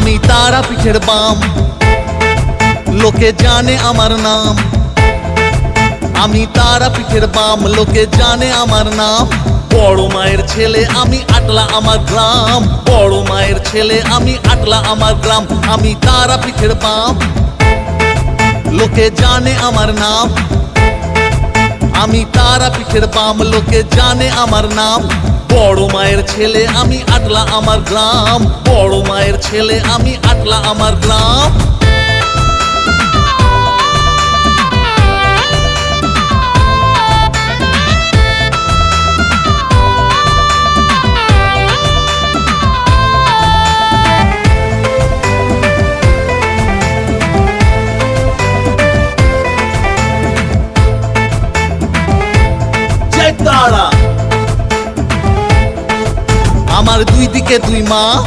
আমি তারাপীঠের বাম, লোকে জানে আমার নাম। আমি তারাপীঠের বাম, লোকে জানে আমার নাম। বড় মায়ের ছেলে আমি, আটলা আমার গ্রাম। বড় মায়ের ছেলে আমি, আটলা আমার গ্রাম। আমি তারাপীঠের বাম, লোকে জানে আমার নাম। আমি তারাপীঠের বাম, লোকে জানে আমার নাম। বড় মায়ের ছেলে আমি, আটলা আমার গ্রাম। বড় মায়ের ছেলে আমি, আটলা আমার গ্রাম। আমার দুই দিকে দুই মা।